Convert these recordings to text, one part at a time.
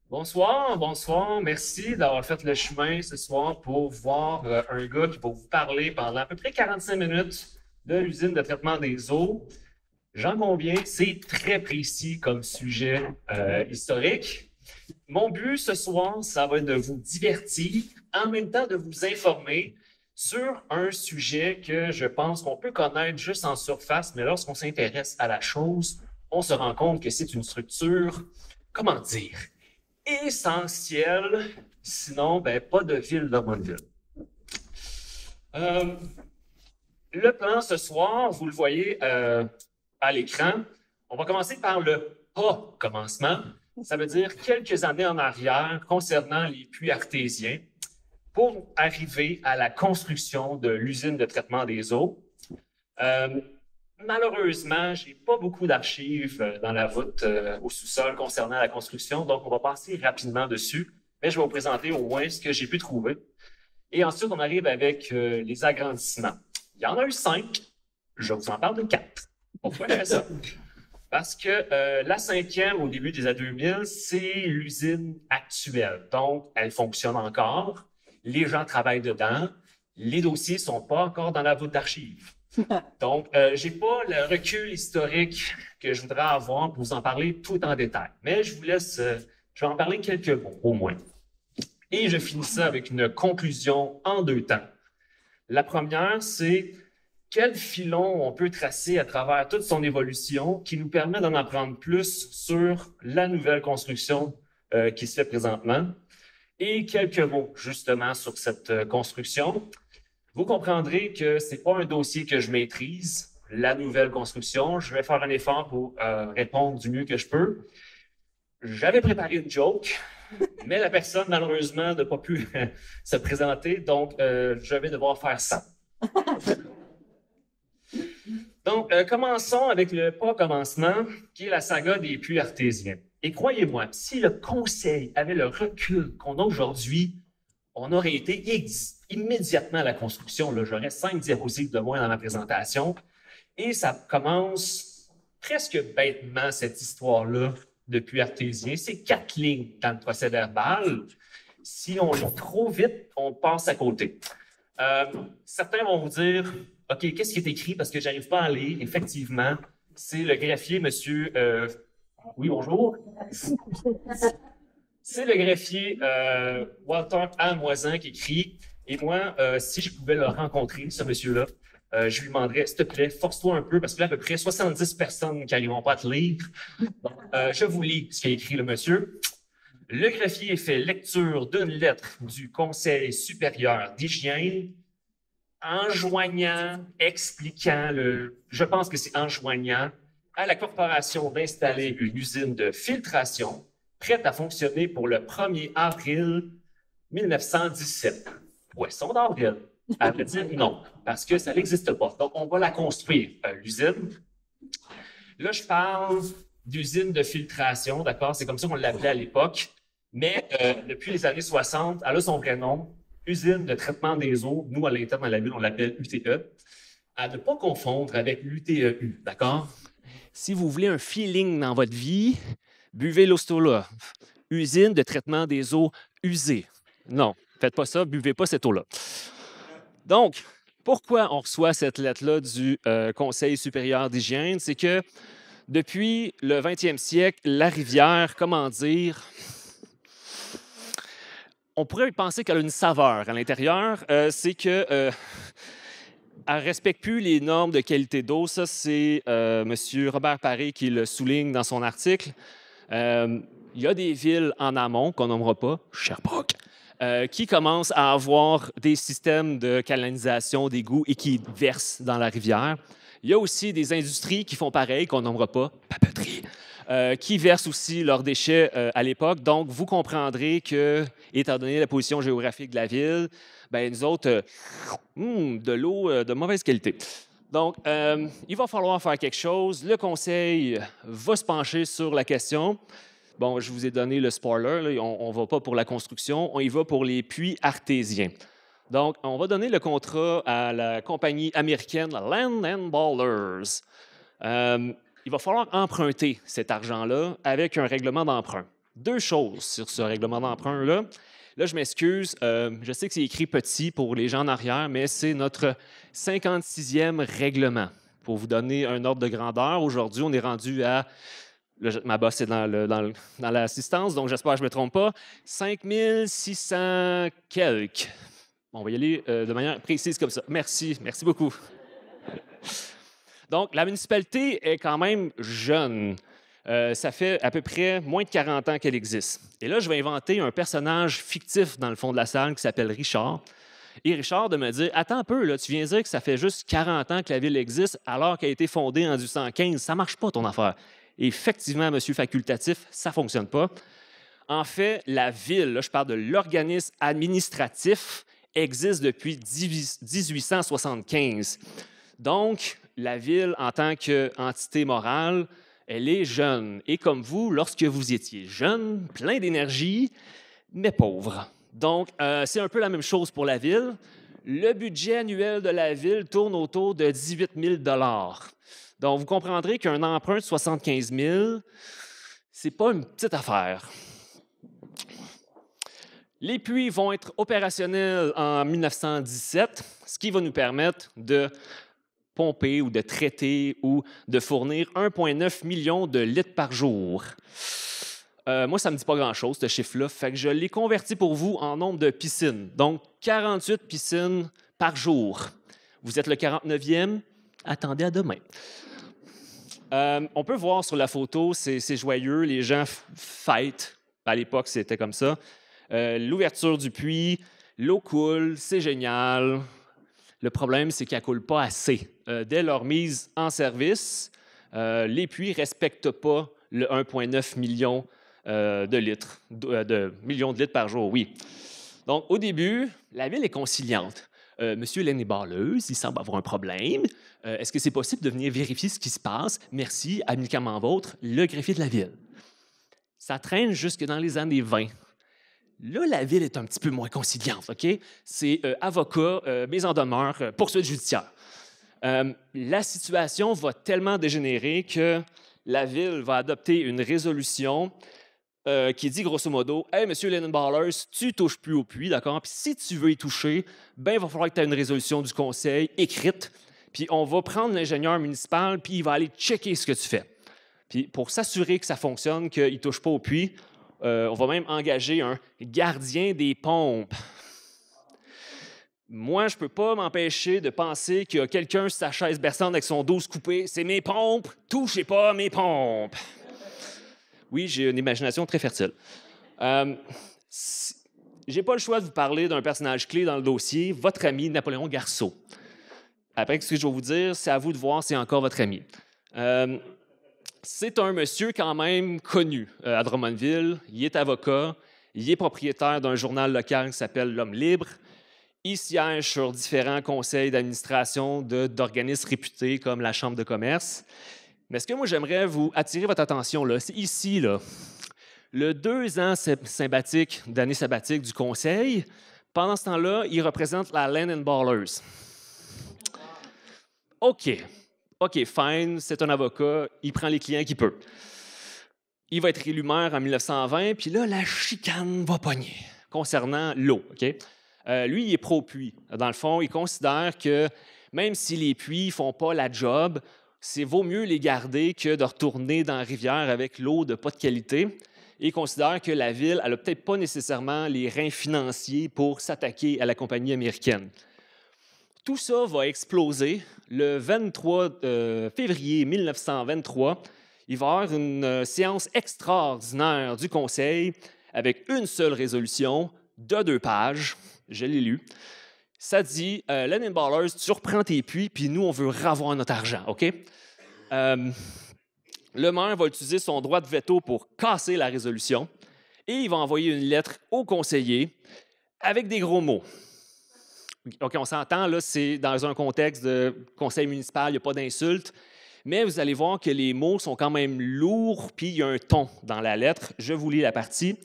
Bonsoir, bonsoir. Merci d'avoir fait le chemin ce soir pour voir un gars qui va vous parler pendant à peu près 45 minutes de l'usine de traitement des eaux. J'en conviens, c'est très précis comme sujet historique. Mon but ce soir, ça va être de vous divertir, en même temps de vous informer sur un sujet que je pense qu'on peut connaître juste en surface, mais lorsqu'on s'intéresse à la chose, on se rend compte que c'est une structure, comment dire, essentielle. Sinon, ben, pas de ville dans mon ville. Euh, le plan ce soir, vous le voyez à l'écran. On va commencer par le pas commencement. Ça veut dire quelques années en arrière concernant les puits artésiens pour arriver à la construction de l'usine de traitement des eaux. Euh, Malheureusement, je n'ai pas beaucoup d'archives dans la voûte au sous-sol concernant la construction, donc on va passer rapidement dessus, mais je vais vous présenter au moins ce que j'ai pu trouver. Et ensuite, on arrive avec les agrandissements. Il y en a eu 5, je vous en parle de 4. Pourquoi je fais ça? Parce que la cinquième, au début des années 2000, c'est l'usine actuelle. Donc, elle fonctionne encore, les gens travaillent dedans, les dossiers ne sont pas encore dans la voûte d'archives. Donc, je n'ai pas le recul historique que je voudrais avoir pour vous en parler tout en détail. Mais je vous laisse, je vais en parler quelques mots au moins. Et je finis ça avec une conclusion en 2 temps. La première, c'est quel filon on peut tracer à travers toute son évolution qui nous permet d'en apprendre plus sur la nouvelle construction qui se fait présentement. Et quelques mots justement sur cette construction. Vous comprendrez que ce n'est pas un dossier que je maîtrise, la nouvelle construction. Je vais faire un effort pour répondre du mieux que je peux. J'avais préparé une joke, mais la personne, malheureusement, n'a pas pu se présenter, donc je vais devoir faire ça. Donc, commençons avec le pas commencement, qui est la saga des puits artésiens. Et croyez-moi, si le Conseil avait le recul qu'on a aujourd'hui, on aurait été immédiatement à la construction. J'aurais 5 diapositives de moins dans ma présentation. Et ça commence presque bêtement, cette histoire-là de puits artésien. C'est 4 lignes dans le procès verbal. Si on lit trop vite, on passe à côté. Certains vont vous dire, OK, qu'est-ce qui est écrit parce que j'arrive pas à lire. Effectivement, c'est le greffier, monsieur. Oui, bonjour. C'est le greffier Walter A. Moisin qui écrit. Et moi, si je pouvais le rencontrer, ce monsieur-là, je lui demanderais, s'il te plaît, force-toi un peu, parce que là, à peu près 70 personnes qui n'arriveront pas à te lire. Donc, je vous lis ce qu'a écrit le monsieur. Le greffier fait lecture d'une lettre du Conseil supérieur d'hygiène enjoignant, expliquant, je pense que c'est enjoignant, à la corporation d'installer une usine de filtration prête à fonctionner pour le 1er avril 1917. Poisson d'avril. À vrai dire, non, parce que ça n'existe pas. Donc, on va la construire, l'usine. Là, je parle d'usine de filtration, d'accord? C'est comme ça qu'on l'appelait à l'époque. Mais depuis les années 60, elle a son vrai nom, usine de traitement des eaux. Nous, à l'interne, dans la ville, on l'appelle UTE. À ne pas confondre avec l'UTEU, d'accord? Si vous voulez un feeling dans votre vie, buvez l'Ostola. Usine de traitement des eaux usées. Non, faites pas ça, buvez pas cette eau-là. Donc, pourquoi on reçoit cette lettre-là du Conseil supérieur d'hygiène? C'est que depuis le 20e siècle, la rivière, comment dire, on pourrait penser qu'elle a une saveur à l'intérieur. C'est que elle ne respecte plus les normes de qualité d'eau. Ça, c'est M. Robert Paré qui le souligne dans son article. Il y a des villes en amont, qu'on nommera pas, Sherbrooke, qui commencent à avoir des systèmes de canalisation d'égouts et qui versent dans la rivière. Il y a aussi des industries qui font pareil, qu'on nommera pas, papeterie, qui versent aussi leurs déchets à l'époque. Donc, vous comprendrez que, étant donné la position géographique de la ville, ben nous autres, de l'eau de mauvaise qualité. Donc, il va falloir faire quelque chose. Le Conseil va se pencher sur la question. Bon, je vous ai donné le spoiler, là, on ne va pas pour la construction, on y va pour les puits artésiens. Donc, on va donner le contrat à la compagnie américaine Land and Ballers. Il va falloir emprunter cet argent-là avec un règlement d'emprunt. deux choses sur ce règlement d'emprunt-là. Là, je m'excuse, je sais que c'est écrit petit pour les gens en arrière, mais c'est notre 56e règlement. Pour vous donner un ordre de grandeur, aujourd'hui, on est rendu à, ma bosse est dans l'assistance, donc j'espère que je ne me trompe pas, 5600 quelques. Bon, on va y aller de manière précise comme ça. Merci beaucoup. Donc, la municipalité est quand même jeune. Ça fait à peu près moins de 40 ans qu'elle existe. Et là, je vais inventer un personnage fictif dans le fond de la salle qui s'appelle Richard. Et Richard de me dire, attends un peu, là, tu viens de dire que ça fait juste 40 ans que la ville existe alors qu'elle a été fondée en 1815. Ça ne marche pas, ton affaire. Et effectivement, monsieur facultatif, ça ne fonctionne pas. En fait, la ville, là, je parle de l'organisme administratif, existe depuis 1875. Donc, la ville, en tant qu'entité morale, elle est jeune. Et comme vous, lorsque vous étiez jeune, plein d'énergie, mais pauvre. Donc, c'est un peu la même chose pour la ville. Le budget annuel de la ville tourne autour de 18 000 $. Donc, vous comprendrez qu'un emprunt de 75 000 $, c'est pas une petite affaire. Les puits vont être opérationnels en 1917, ce qui va nous permettre de pomper ou de traiter ou de fournir 1,9 million de litres par jour. Moi, ça ne me dit pas grand-chose, ce chiffre-là. Fait que je l'ai converti pour vous en nombre de piscines. Donc, 48 piscines par jour. Vous êtes le 49e? Attendez à demain. On peut voir sur la photo, c'est joyeux, les gens fêtent. À l'époque, c'était comme ça. L'ouverture du puits, l'eau coule, c'est génial. Le problème, c'est qu'elle ne coule pas assez. Dès leur mise en service, les puits ne respectent pas le 1,9 million de litres, millions de litres par jour, oui. Donc, au début, la ville est conciliante. Monsieur Lenny Barleuse, il semble avoir un problème. Est-ce que c'est possible de venir vérifier ce qui se passe? Merci, amicalement vôtre, le greffier de la ville. Ça traîne jusque dans les années 20. Là, la ville est un petit peu moins conciliante, OK? C'est avocat, mise en demeure, poursuite judiciaire. La situation va tellement dégénérer que la ville va adopter une résolution qui dit grosso modo « Hey, monsieur Lennon Ballers, tu ne touches plus au puits, d'accord? Puis si tu veux y toucher, ben il va falloir que tu aies une résolution du conseil écrite, puis on va prendre l'ingénieur municipal, puis il va aller checker ce que tu fais. Puis pour s'assurer que ça fonctionne, qu'il ne touche pas au puits, on va même engager un gardien des pompes. » Moi, je ne peux pas m'empêcher de penser qu'il y a quelqu'un sur sa chaise berçante avec son dos coupé. C'est mes pompes, touchez pas mes pompes. Oui, j'ai une imagination très fertile. Je n'ai pas le choix de vous parler d'un personnage clé dans le dossier, votre ami Napoléon Garceau. Après, ce que je vais vous dire, c'est à vous de voir si c'est encore votre ami. C'est un monsieur quand même connu à Drummondville. Il est avocat, il est propriétaire d'un journal local qui s'appelle L'Homme libre. Il siège sur différents conseils d'administration d'organismes réputés comme la Chambre de commerce. Mais ce que moi, j'aimerais vous attirer votre attention, là, c'est ici, là, le 2 ans sympathique d'année sabbatique du conseil. Pendant ce temps-là, il représente la Lennon Ballers. OK, fine, c'est un avocat, il prend les clients qu'il peut. Il va être élu maire en 1920, puis là, la chicane va pogner concernant l'eau, OK? Lui, il est pro-puits. Dans le fond, il considère que même si les puits ne font pas la job, c'est vaut mieux les garder que de retourner dans la rivière avec l'eau de pas de qualité. Et il considère que la ville, elle n'a peut-être pas nécessairement les reins financiers pour s'attaquer à la compagnie américaine. Tout ça va exploser le 23 février 1923. Il va y avoir une séance extraordinaire du Conseil avec une seule résolution de 2 pages. Je l'ai lu. Ça dit Lennon Ballers, tu reprends tes puits, puis nous, on veut ravoir notre argent, OK? Le maire va utiliser son droit de veto pour casser la résolution et il va envoyer une lettre au conseiller avec des gros mots. OK, on s'entend, là, c'est dans un contexte de conseil municipal, il n'y a pas d'insulte, mais vous allez voir que les mots sont quand même lourds, puis il y a un ton dans la lettre. Je vous lis la partie.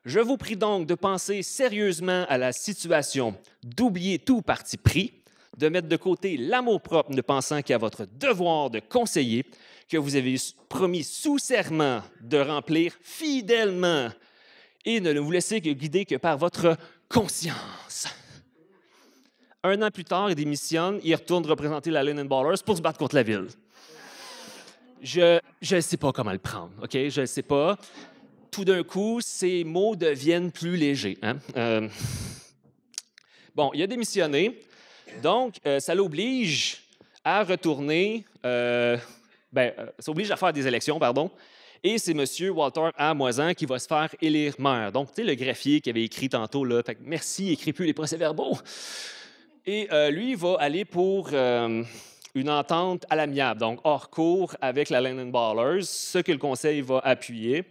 « Je vous prie donc de penser sérieusement à la situation, d'oublier tout parti pris, de mettre de côté l'amour-propre, ne pensant qu'à votre devoir de conseiller, que vous avez promis sous serment de remplir fidèlement, et ne vous laissez guider que par votre conscience. Un an plus tard, il démissionne, il retourne représenter la Linen Ballers pour se battre contre la ville. Je ne sais pas comment le prendre, OK? Je ne sais pas. Tout d'un coup, ces mots deviennent plus légers. Hein? Bon, il a démissionné, donc ça l'oblige à retourner, ça oblige à faire des élections, pardon, et c'est M. Walter A. Moisan qui va se faire élire maire. Donc, tu sais, le graphier qui avait écrit tantôt, là, fait que merci, écrit plus les procès-verbaux. Et lui, il va aller pour une entente à l'amiable, donc hors cours avec la Linen Ballers, ce que le conseil va appuyer.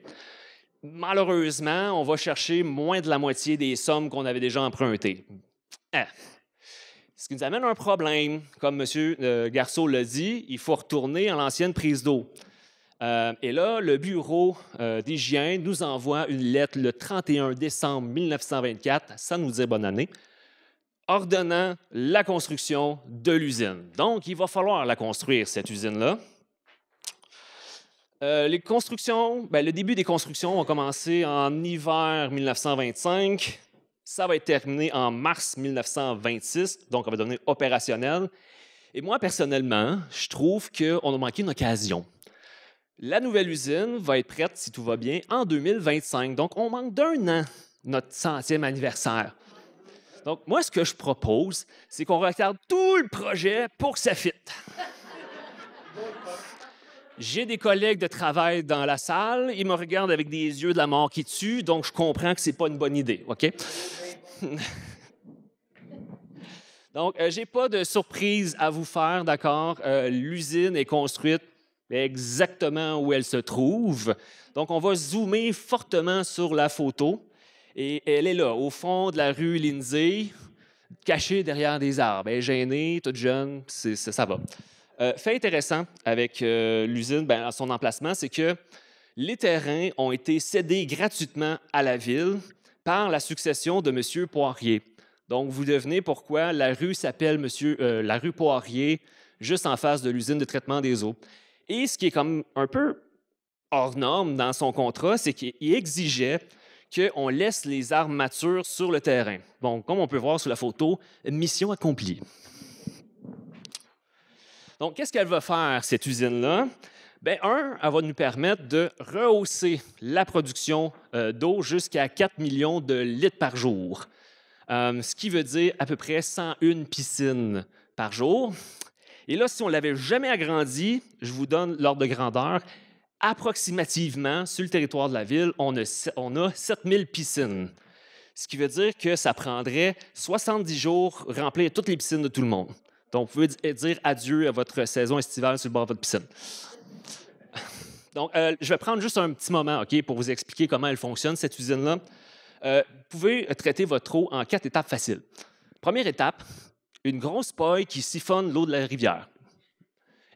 Malheureusement, on va chercher moins de la moitié des sommes qu'on avait déjà empruntées. Ce qui nous amène à un problème. Comme M. Garceau l'a dit, il faut retourner à l'ancienne prise d'eau. Et là, le bureau d'hygiène nous envoie une lettre le 31 décembre 1924, ça nous dit bonne année, ordonnant la construction de l'usine. Donc, il va falloir la construire, cette usine-là. Les constructions, le début des constructions va commencer en hiver 1925. Ça va être terminé en mars 1926, donc on va devenir opérationnel. Et moi, personnellement, je trouve qu'on a manqué une occasion. La nouvelle usine va être prête, si tout va bien, en 2025. Donc, on manque d'un an, notre 100e anniversaire. Donc, moi, ce que je propose, c'est qu'on regarde tout le projet pour que ça fitte. J'ai des collègues de travail dans la salle. Ils me regardent avec des yeux de la mort qui tuent, donc je comprends que ce n'est pas une bonne idée, OK? Donc, je n'ai pas de surprise à vous faire, d'accord? L'usine est construite exactement où elle se trouve. Donc, on va zoomer fortement sur la photo. Et elle est là, au fond de la rue Lindsay, cachée derrière des arbres. Elle est gênée, toute jeune, ça va. Fait intéressant avec l'usine, à son emplacement, c'est que les terrains ont été cédés gratuitement à la ville par la succession de M. Poirier. Donc, vous devinez pourquoi la rue s'appelle la rue Poirier, juste en face de l'usine de traitement des eaux. Et ce qui est comme un peu hors norme dans son contrat, c'est qu'il exigeait qu'on laisse les arbres matures sur le terrain. Bon, comme on peut voir sur la photo, mission accomplie. Donc, qu'est-ce qu'elle va faire, cette usine-là? Elle va nous permettre de rehausser la production d'eau jusqu'à 4 millions de litres par jour, ce qui veut dire à peu près 101 piscines par jour. Et là, si on ne l'avait jamais agrandi, je vous donne l'ordre de grandeur, approximativement, sur le territoire de la ville, on a 7000 piscines, ce qui veut dire que ça prendrait 70 jours remplir toutes les piscines de tout le monde. Donc, vous pouvez dire adieu à votre saison estivale sur le bord de votre piscine. Donc, je vais prendre juste un petit moment, OK, pour vous expliquer comment elle fonctionne, cette usine-là. Vous pouvez traiter votre eau en 4 étapes faciles. Première étape, une grosse paille qui siphonne l'eau de la rivière.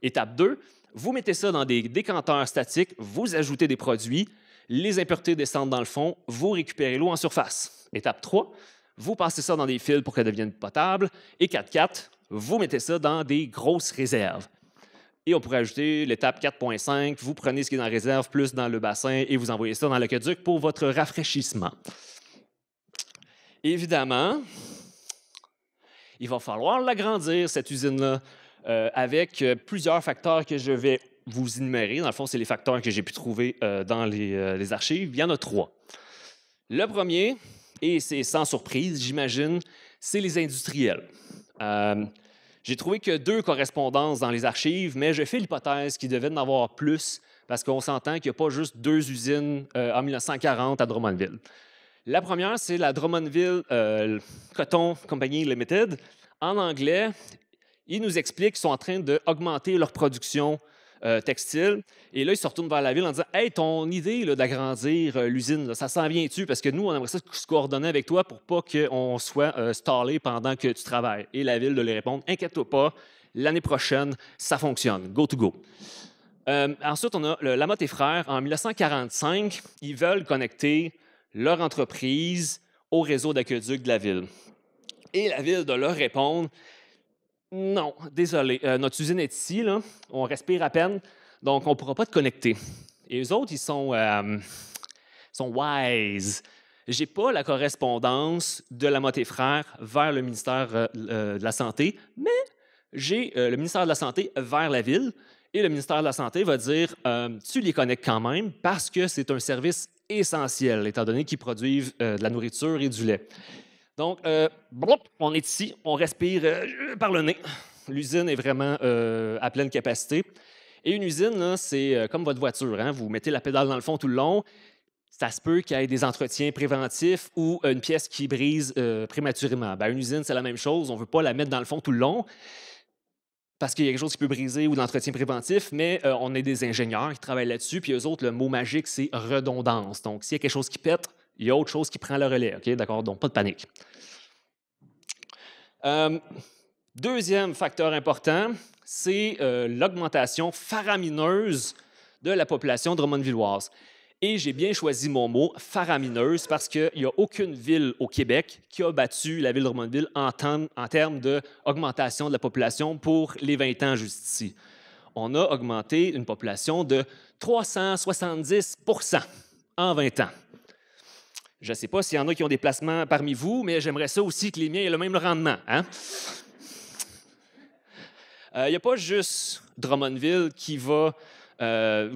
Étape 2, vous mettez ça dans des décanteurs statiques, vous ajoutez des produits, les impuretés descendent dans le fond, vous récupérez l'eau en surface. Étape 3, vous passez ça dans des fils pour qu'elle devienne potable. Et 4, vous mettez ça dans des grosses réserves. Et on pourrait ajouter l'étape 4.5, vous prenez ce qui est dans la réserve plus dans le bassin et vous envoyez ça dans l'aqueduc pour votre rafraîchissement. Évidemment, il va falloir l'agrandir, cette usine-là, avec plusieurs facteurs que je vais vous énumérer. Dans le fond, c'est les facteurs que j'ai pu trouver dans les archives. Il y en a 3. Le premier, et c'est sans surprise, j'imagine, c'est les industriels. J'ai trouvé que 2 correspondances dans les archives, mais je fais l'hypothèse qu'il devait en avoir plus parce qu'on s'entend qu'il n'y a pas juste 2 usines en 1940 à Drummondville. La première, c'est la Drummondville Cotton Company Limited. En anglais, ils nous expliquent qu'ils sont en train d'augmenter leur production textile. Et là, ils se retournent vers la ville en disant « Hey, ton idée d'agrandir l'usine, là, ça s'en vient-tu? Parce que nous, on aimerait ça se coordonner avec toi pour pas qu'on soit stallé pendant que tu travailles. » Et la ville de leur répondre « Inquiète-toi pas, l'année prochaine, ça fonctionne. Go to go. » Ensuite, on a Lamotte et Frères. En 1945, ils veulent connecter leur entreprise au réseau d'aqueduc de la ville. Et la ville de leur répondre Non, désolé. Notre usine est ici, là. On respire à peine, donc on ne pourra pas te connecter. Et eux autres, ils sont wise. J'ai pas la correspondance de la Motte et Frères vers le ministère de la Santé, mais j'ai le ministère de la Santé vers la ville. Et le ministère de la Santé va dire tu les connectes quand même parce que c'est un service essentiel, étant donné qu'ils produisent de la nourriture et du lait. Donc, on est ici, on respire par le nez. L'usine est vraiment à pleine capacité. Et une usine, là, c'est comme votre voiture. Hein? Vous mettez la pédale dans le fond tout le long. Ça se peut qu'il y ait des entretiens préventifs ou une pièce qui brise prématurément. Une usine, c'est la même chose. On ne veut pas la mettre dans le fond tout le long parce qu'il y a quelque chose qui peut briser ou de l'entretien préventif, mais on est des ingénieurs qui travaillent là-dessus. Puis eux autres, le mot magique, c'est redondance. Donc, s'il y a quelque chose qui pète, il y a autre chose qui prend le relais. OK? D'accord? Donc, pas de panique. Deuxième facteur important, c'est l'augmentation faramineuse de la population drummondvilloise. Et j'ai bien choisi mon mot, faramineuse, parce qu'il n'y a aucune ville au Québec qui a battu la ville de Drummondville en termes d'augmentation de la population pour les 20 ans juste ici. On a augmenté une population de 370 % en 20 ans. Je ne sais pas s'il y en a qui ont des placements parmi vous, mais j'aimerais ça aussi que les miens aient le même rendement. Hein? Il n'y a pas juste Drummondville qui va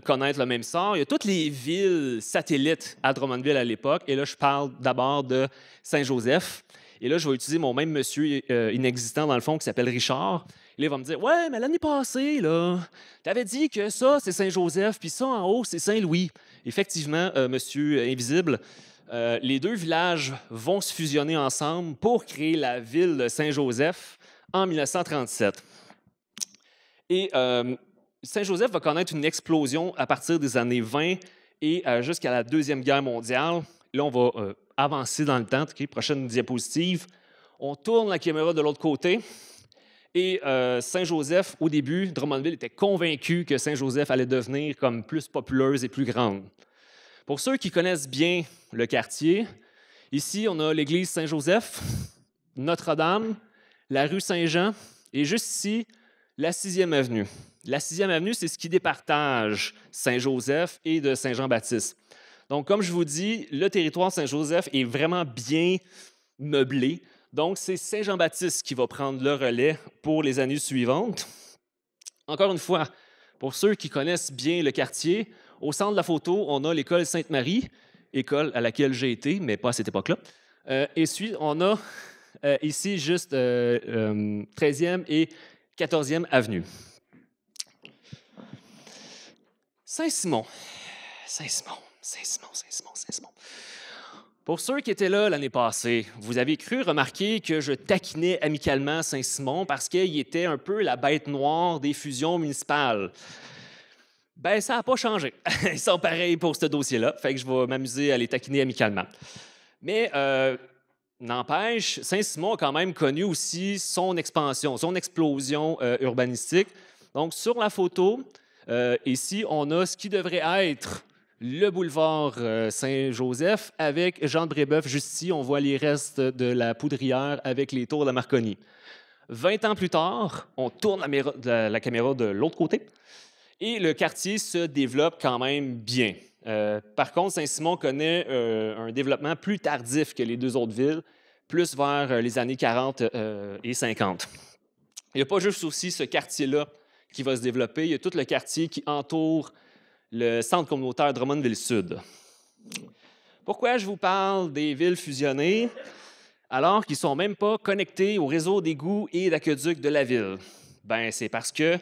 connaître le même sort. Il y a toutes les villes satellites à Drummondville à l'époque. Et là, je parle d'abord de Saint-Joseph. Et là, je vais utiliser mon même monsieur inexistant, dans le fond, qui s'appelle Richard. Et là, il va me dire « Ouais, mais l'année passée, là, tu avais dit que ça, c'est Saint-Joseph, puis ça, en haut, c'est Saint-Louis. » Effectivement, monsieur invisible, les deux villages vont se fusionner ensemble pour créer la ville de Saint-Joseph en 1937. Et Saint-Joseph va connaître une explosion à partir des années 20 et jusqu'à la Deuxième Guerre mondiale. Là, on va avancer dans le temps. Okay? Prochaine diapositive. On tourne la caméra de l'autre côté. Et Saint-Joseph, au début, Drummondville était convaincu que Saint-Joseph allait devenir comme plus populeuse et plus grande. Pour ceux qui connaissent bien le quartier, ici, on a l'église Saint-Joseph, Notre-Dame, la rue Saint-Jean et juste ici, la 6e avenue. La 6e avenue, c'est ce qui départage Saint-Joseph et de Saint-Jean-Baptiste. Donc, comme je vous dis, le territoire Saint-Joseph est vraiment bien meublé. Donc, c'est Saint-Jean-Baptiste qui va prendre le relais pour les années suivantes. Encore une fois, pour ceux qui connaissent bien le quartier, au centre de la photo, on a l'école Sainte-Marie, école à laquelle j'ai été, mais pas à cette époque-là. Et puis, on a ici juste 13e et 14e avenue. Saint-Simon. Pour ceux qui étaient là l'année passée, vous avez cru remarquer que je taquinais amicalement Saint-Simon parce qu'il était un peu la bête noire des fusions municipales. Ça n'a pas changé. Ils sont pareils pour ce dossier-là, fait que je vais m'amuser à les taquiner amicalement. Mais n'empêche, Saint-Simon a quand même connu aussi son expansion, son explosion urbanistique. Donc, sur la photo, ici, on a ce qui devrait être le boulevard Saint-Joseph avec Jean de Brébeuf. Juste ici, on voit les restes de la poudrière avec les tours de la Marconi. 20 ans plus tard, on tourne la caméra de l'autre côté et le quartier se développe quand même bien. Par contre, Saint-Simon connaît un développement plus tardif que les deux autres villes, plus vers les années 40 et 50. Il n'y a pas juste aussi ce quartier-là qui va se développer, il y a tout le quartier qui entoure le centre communautaire Drummondville-Sud. Pourquoi je vous parle des villes fusionnées alors qu'ils ne sont même pas connectés au réseau d'égouts et d'aqueducs de la ville? C'est parce que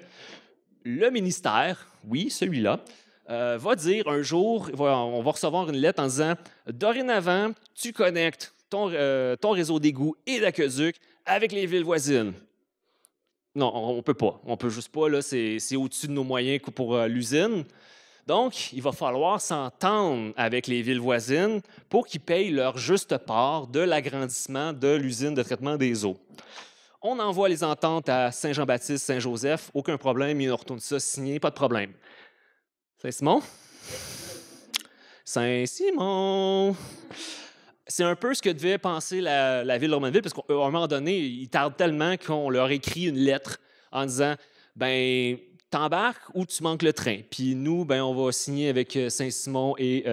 le ministère, oui, celui-là, va dire un jour, on va recevoir une lettre en disant « Dorénavant, tu connectes ton réseau d'égouts et d'aqueducs avec les villes voisines. » Non, on ne peut pas. On ne peut juste pas, là, c'est au-dessus de nos moyens pour l'usine. Donc, il va falloir s'entendre avec les villes voisines pour qu'ils payent leur juste part de l'agrandissement de l'usine de traitement des eaux. On envoie les ententes à Saint-Jean-Baptiste, Saint-Joseph, aucun problème, ils nous retournent ça signé, pas de problème. Saint-Simon? Saint-Simon! C'est un peu ce que devait penser la ville de Drummondville, parce qu'à un moment donné, ils tardent tellement qu'on leur écrit une lettre en disant ben t'embarques ou tu manques le train. Puis nous, ben on va signer avec Saint-Simon et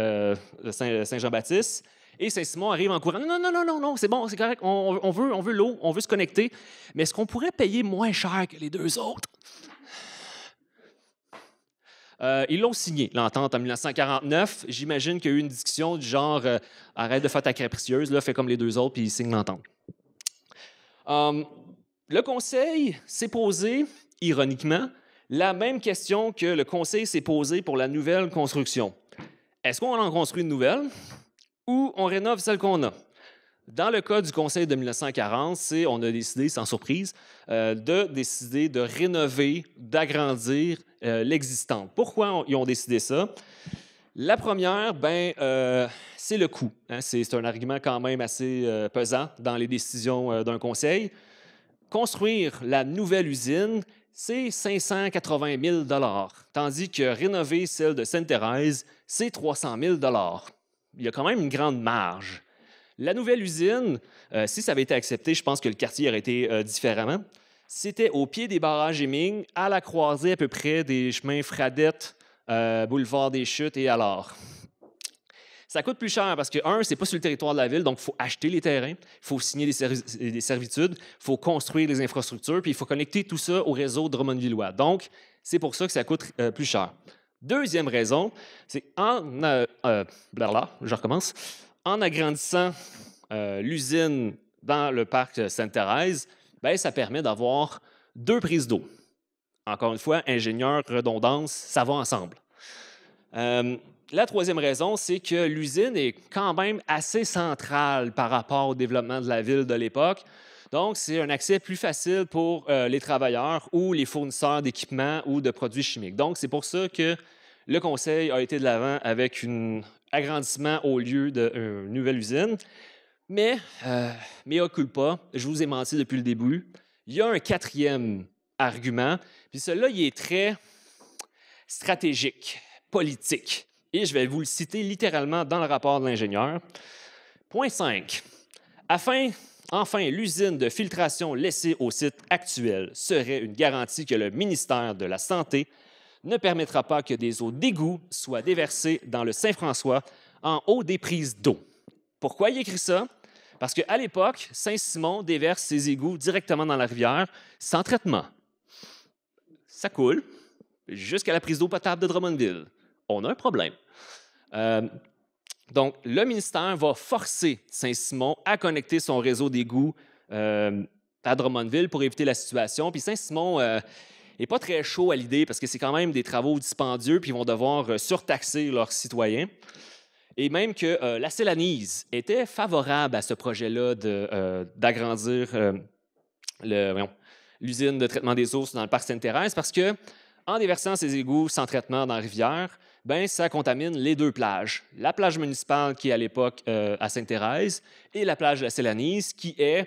Saint-Jean-Baptiste. Et Saint-Simon arrive en courant. Non, non, non, non, non, c'est bon, c'est correct. On veut l'eau, on veut se connecter. Mais est-ce qu'on pourrait payer moins cher que les deux autres? Ils l'ont signé, l'entente, en 1949. J'imagine qu'il y a eu une discussion du genre arrête de faire ta capricieuse, là, fais comme les deux autres, puis ils signent l'entente. Le Conseil s'est posé, ironiquement, la même question que le Conseil s'est posé pour la nouvelle construction. Est-ce qu'on en construit une nouvelle ou on rénove celle qu'on a? Dans le cas du Conseil de 1940, on a décidé, sans surprise, de décider de rénover, d'agrandir l'existante. Pourquoi ils ont décidé ça? La première, c'est le coût. Hein, c'est un argument quand même assez pesant dans les décisions d'un conseil. Construire la nouvelle usine, c'est 580 000 $, tandis que rénover celle de Sainte-Thérèse, c'est 300 000 $. Il y a quand même une grande marge. La nouvelle usine, si ça avait été accepté, je pense que le quartier aurait été différemment. C'était au pied des barrages Heming, à la croisée à peu près des chemins Fradette, boulevard des Chutes et alors. Ça coûte plus cher parce que, c'est pas sur le territoire de la ville, donc il faut acheter les terrains, il faut signer des servitudes, il faut construire les infrastructures, puis il faut connecter tout ça au réseau drummondvillois. Donc, c'est pour ça que ça coûte plus cher. Deuxième raison, c'est je recommence. En agrandissant l'usine dans le parc Sainte-Thérèse, ça permet d'avoir 2 prises d'eau. Encore une fois, ingénieur, redondance, ça va ensemble. La troisième raison, c'est que l'usine est quand même assez centrale par rapport au développement de la ville de l'époque. Donc, c'est un accès plus facile pour les travailleurs ou les fournisseurs d'équipements ou de produits chimiques. Donc, c'est pour ça que le conseil a été de l'avant avec un agrandissement au lieu d'une nouvelle usine. Mais, mea culpa, je vous ai menti depuis le début. Il y a un quatrième argument, puis celui-là, il est très stratégique, politique. Et je vais vous le citer littéralement dans le rapport de l'ingénieur. Point 5. Enfin, l'usine de filtration laissée au site actuel serait une garantie que le ministère de la Santé ne permettra pas que des eaux d'égout soient déversées dans le Saint-François en haut des prises d'eau. Pourquoi il écrit ça? Parce qu'à l'époque, Saint-Simon déverse ses égouts directement dans la rivière sans traitement. Ça coule jusqu'à la prise d'eau potable de Drummondville. On a un problème. Donc, le ministère va forcer Saint-Simon à connecter son réseau d'égouts à Drummondville pour éviter la situation. Puis Saint-Simon n'est pas très chaud à l'idée parce que c'est quand même des travaux dispendieux puis ils vont devoir surtaxer leurs citoyens. Et même que la Célanise était favorable à ce projet-là d'agrandir l'usine de traitement des eaux dans le parc Sainte-Thérèse parce que en déversant ces égouts sans traitement dans la rivière, ça contamine les 2 plages. La plage municipale qui est à l'époque à Sainte-Thérèse et la plage de la Célanise qui est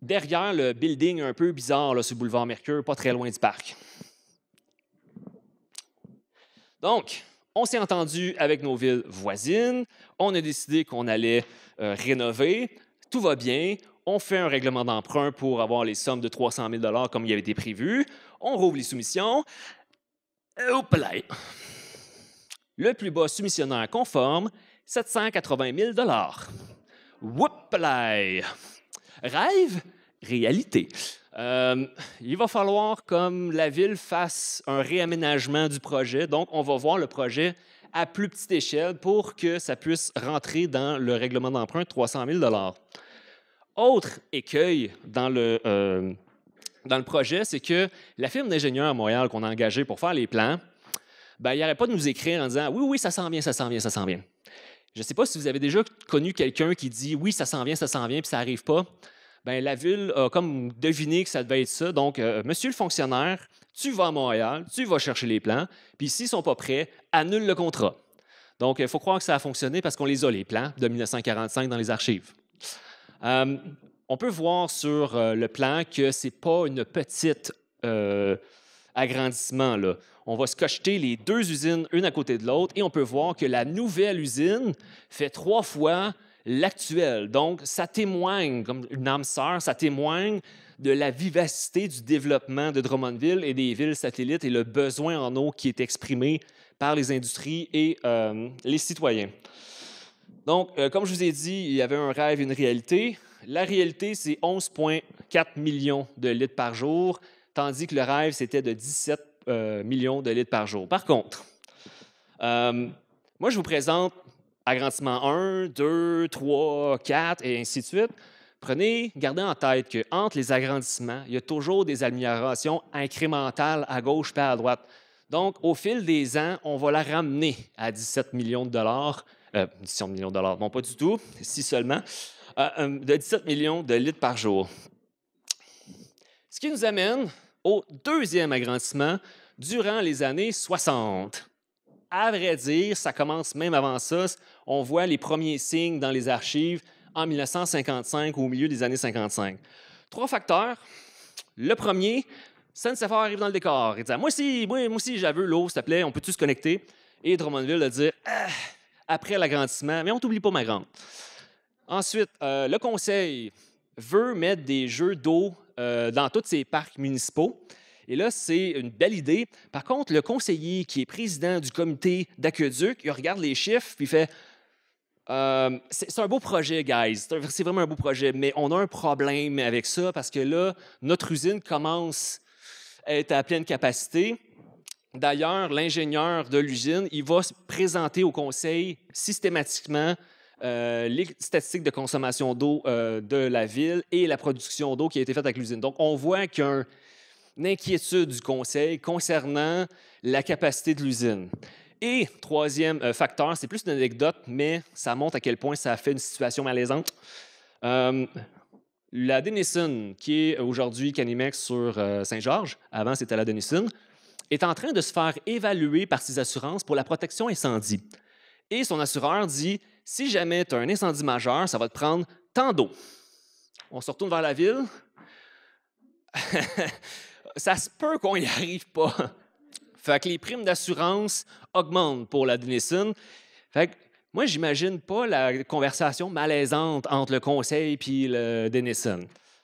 derrière le building un peu bizarre là, sur le boulevard Mercure, pas très loin du parc. Donc, on s'est entendu avec nos villes voisines, on a décidé qu'on allait rénover, tout va bien, on fait un règlement d'emprunt pour avoir les sommes de 300 000 $ comme il avait été prévu, on rouvre les soumissions, hop là! Le plus bas soumissionnaire conforme, 780 000 $. Whoop là! Rêve, réalité. Il va falloir, comme la ville, fasse un réaménagement du projet. Donc, on va voir le projet à plus petite échelle pour que ça puisse rentrer dans le règlement d'emprunt de 300 000 $. Autre écueil dans le projet, c'est que la firme d'ingénieurs à Montréal qu'on a engagée pour faire les plans, il n'y aurait pas de nous écrire en disant « Oui, oui, ça s'en vient, ça s'en vient, ça s'en vient ». Je ne sais pas si vous avez déjà connu quelqu'un qui dit « Oui, ça s'en vient, puis ça n'arrive pas ». La ville a comme deviné que ça devait être ça. Donc, monsieur le fonctionnaire, tu vas à Montréal, tu vas chercher les plans, puis s'ils ne sont pas prêts, annule le contrat. Donc, il faut croire que ça a fonctionné parce qu'on les a, les plans de 1945 dans les archives. On peut voir sur le plan que ce n'est pas une petite agrandissement, là. On va scotcher les 2 usines, une à côté de l'autre, et on peut voir que la nouvelle usine fait 3 fois l'actuel. Donc, ça témoigne, comme une âme sœur, ça témoigne de la vivacité du développement de Drummondville et des villes satellites et le besoin en eau qui est exprimé par les industries et les citoyens. Donc, comme je vous ai dit, il y avait un rêve et une réalité. La réalité, c'est 11,4 millions de litres par jour, tandis que le rêve, c'était de 17 millions de litres par jour. Par contre, moi, je vous présente agrandissement 1, 2, 3, 4 et ainsi de suite. Gardez en tête qu'entre les agrandissements, il y a toujours des améliorations incrémentales à gauche et à droite. Donc, au fil des ans, on va la ramener à 17 millions de dollars. 17 millions de dollars, non pas du tout, si seulement, de 17 millions de litres par jour. Ce qui nous amène au deuxième agrandissement durant les années 60. À vrai dire, ça commence même avant ça. On voit les premiers signes dans les archives en 1955 ou au milieu des années 55. 3 facteurs. Le premier, SNCF arrive dans le décor. Il dit « Moi aussi, j'avais l'eau, s'il te plaît, on peut-tu se connecter? » Et Drummondville a dit après l'agrandissement, mais on t'oublie pas, ma grande. Ensuite, le conseil veut mettre des jeux d'eau dans tous ses parcs municipaux. Et là, c'est une belle idée. Par contre, le conseiller qui est président du comité d'aqueduc, il regarde les chiffres puis il fait c'est un beau projet, guys. C'est vraiment un beau projet, mais on a un problème avec ça parce que là, notre usine commence à être à pleine capacité. D'ailleurs, l'ingénieur de l'usine, il va se présenter au conseil systématiquement les statistiques de consommation d'eau de la ville et la production d'eau qui a été faite avec l'usine. Donc, on voit qu'il y a une inquiétude du conseil concernant la capacité de l'usine. Et troisième facteur, c'est plus une anecdote, mais ça montre à quel point ça a fait une situation malaisante. La Denison, qui est aujourd'hui Canimex sur Saint-Georges, avant c'était la Denison, est en train de se faire évaluer par ses assurances pour la protection incendie. Et son assureur dit, si jamais tu as un incendie majeur, ça va te prendre tant d'eau. On se retourne vers la ville. Ça se peut qu'on n'y arrive pas. Fait que les primes d'assurance augmentent pour la Denison. Fait que moi, j'imagine pas la conversation malaisante entre le conseil et le Denison.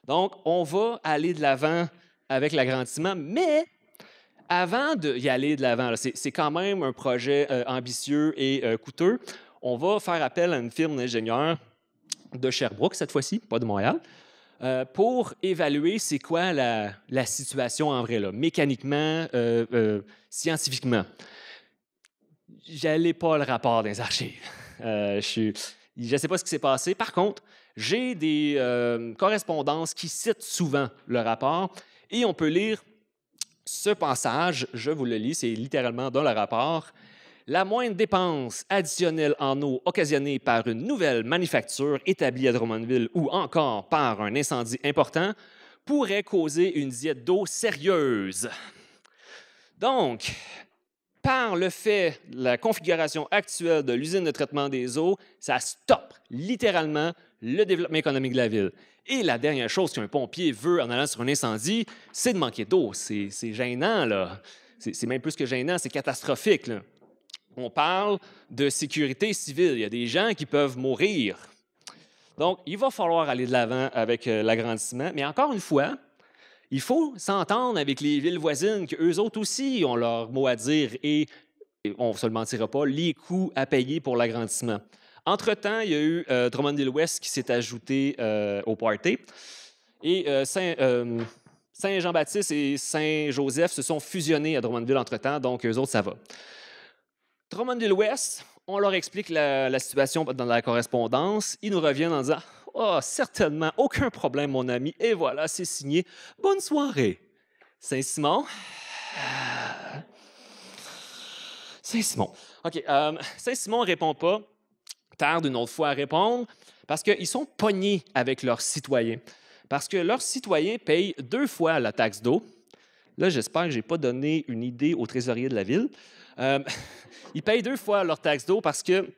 Donc, on va aller de l'avant avec l'agrandissement, mais avant d'y aller de l'avant, c'est quand même un projet ambitieux et coûteux. On va faire appel à une firme d'ingénieurs de Sherbrooke, cette fois-ci, pas de Montréal, pour évaluer c'est quoi la situation en vrai, là, mécaniquement, scientifiquement. J'allais pas le rapport des archives. Je ne sais pas ce qui s'est passé. Par contre, j'ai des correspondances qui citent souvent le rapport et on peut lire ce passage, je vous le lis, c'est littéralement dans le rapport. La moindre dépense additionnelle en eau occasionnée par une nouvelle manufacture établie à Drummondville ou encore par un incendie important pourrait causer une diète d'eau sérieuse. Donc, par le fait de la configuration actuelle de l'usine de traitement des eaux, ça stoppe littéralement le développement économique de la ville. Et la dernière chose qu'un pompier veut en allant sur un incendie, c'est de manquer d'eau. C'est gênant, là. C'est même plus que gênant, c'est catastrophique, là. On parle de sécurité civile. Il y a des gens qui peuvent mourir. Donc, il va falloir aller de l'avant avec l'agrandissement. Mais encore une fois, il faut s'entendre avec les villes voisines, qu'eux autres aussi ont leur mot à dire et on ne se le mentira pas, les coûts à payer pour l'agrandissement. Entre-temps, il y a eu Drummondville-Ouest qui s'est ajouté au party. Et Saint-Jean-Baptiste et Saint-Joseph se sont fusionnés à Drummondville entre-temps, donc eux autres, ça va. Drummondville-Ouest, on leur explique la situation dans la correspondance. Ils nous reviennent en disant « Oh, certainement, aucun problème, mon ami. Et voilà, c'est signé. Bonne soirée. » Saint-Simon. Saint-Simon. OK. Saint-Simon ne répond pas. Tarde une autre fois à répondre parce qu'ils sont pognés avec leurs citoyens. Parce que leurs citoyens payent 2 fois la taxe d'eau. Là, j'espère que je n'ai pas donné une idée au trésorier de la ville. Ils payent 2 fois leur taxe d'eau parce qu'il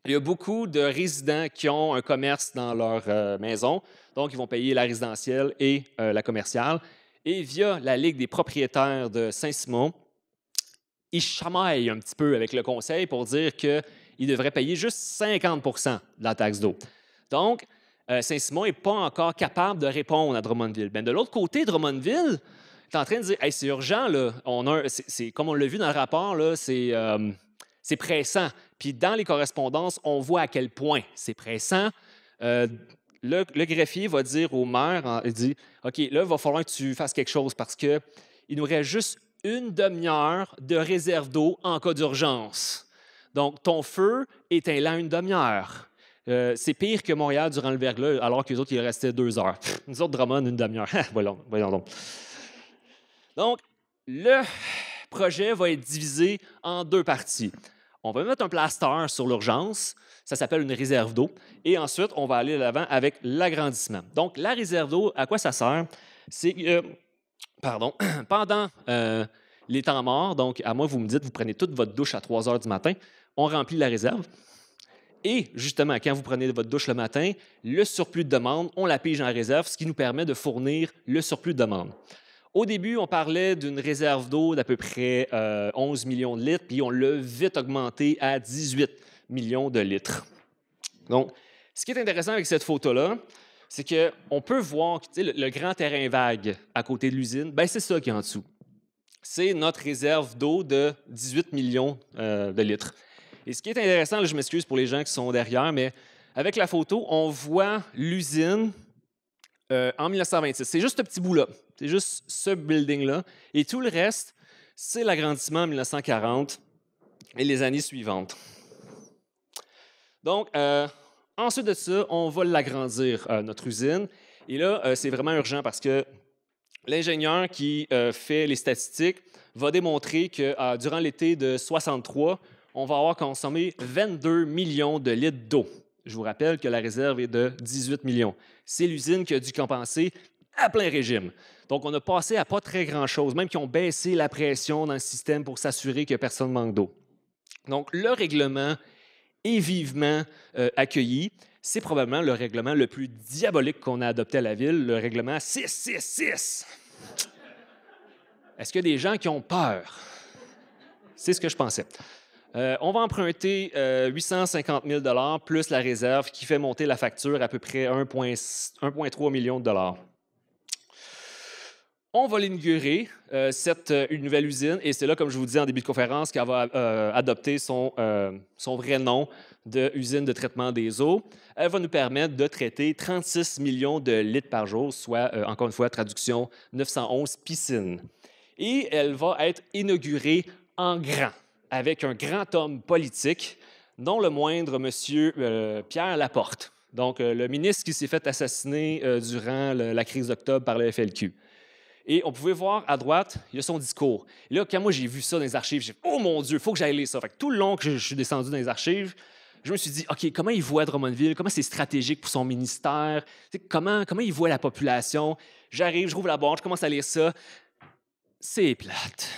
y a beaucoup de résidents qui ont un commerce dans leur maison. Donc, ils vont payer la résidentielle et la commerciale. Et via la Ligue des propriétaires de Saint-Simon, ils chamaillent un petit peu avec le conseil pour dire qu'ils devraient payer juste 50 % de la taxe d'eau. Donc, Saint-Simon n'est pas encore capable de répondre à Drummondville. Bien, de l'autre côté, Drummondville est en train de dire hey, c'est urgent, là. Comme on l'a vu dans le rapport, là, c'est pressant. Puis dans les correspondances, on voit à quel point c'est pressant. Le greffier va dire au maire, il dit OK, là, il va falloir que tu fasses quelque chose parce qu'il nous reste juste une demi-heure de réserve d'eau en cas d'urgence. Donc, ton feu, éteins-le en une demi-heure. C'est pire que Montréal durant le verglas, alors que les autres, il restait 2 heures. Nous autres, Drummond, une demi-heure. Voyons donc. Donc, le projet va être divisé en 2 parties. On va mettre un plaster sur l'urgence, ça s'appelle une réserve d'eau, et ensuite, on va aller de l'avant avec l'agrandissement. Donc, la réserve d'eau, à quoi ça sert? C'est que, pendant les temps morts, donc à moi, vous me dites, vous prenez toute votre douche à 3 heures du matin, on remplit la réserve. Et justement, quand vous prenez votre douche le matin, le surplus de demande, on la pige en réserve, ce qui nous permet de fournir le surplus de demande. Au début, on parlait d'une réserve d'eau d'à peu près 11 millions de litres, puis on l'a vite augmenté à 18 millions de litres. Donc, ce qui est intéressant avec cette photo-là, c'est qu'on peut voir le grand terrain vague à côté de l'usine, bien, c'est ça qui est en dessous. C'est notre réserve d'eau de 18 millions de litres. Et ce qui est intéressant, là, je m'excuse pour les gens qui sont derrière, mais avec la photo, on voit l'usine en 1926. C'est juste ce petit bout-là. C'est juste ce building-là. Et tout le reste, c'est l'agrandissement en 1940 et les années suivantes. Donc, ensuite de ça, on va l'agrandir, notre usine. Et là, c'est vraiment urgent parce que l'ingénieur qui fait les statistiques va démontrer que durant l'été de 63, on va avoir consommé 22 millions de litres d'eau. Je vous rappelle que la réserve est de 18 millions. C'est l'usine qui a dû compenser à plein régime. Donc, on a passé à pas très grand-chose, même qu'ils ont baissé la pression dans le système pour s'assurer que personne ne manque d'eau. Donc, le règlement est vivement accueilli. C'est probablement le règlement le plus diabolique qu'on a adopté à la Ville, le règlement 666. Est-ce qu'il y a des gens qui ont peur? C'est ce que je pensais. On va emprunter 850 000 $ plus la réserve qui fait monter la facture à peu près 1,3 million de dollars. On va l'inaugurer, cette nouvelle usine, et c'est là, comme je vous disais en début de conférence, qu'elle va adopter son vrai nom de usine de traitement des eaux. Elle va nous permettre de traiter 36 millions de litres par jour, soit, encore une fois, traduction 911 piscines. Et elle va être inaugurée en grand, avec un grand homme politique, non le moindre, M. Pierre Laporte, donc le ministre qui s'est fait assassiner durant la crise d'octobre par le FLQ. Et on pouvait voir à droite, il y a son discours. Et là, quand moi j'ai vu ça dans les archives, j'ai dit « Oh mon Dieu, il faut que j'aille lire ça ». Fait que tout le long que je suis descendu dans les archives, je me suis dit « OK, comment il voit Drummondville? Comment c'est stratégique pour son ministère? Comment il voit la population? » J'arrive, je rouvre la boîte, je commence à lire ça. C'est plate.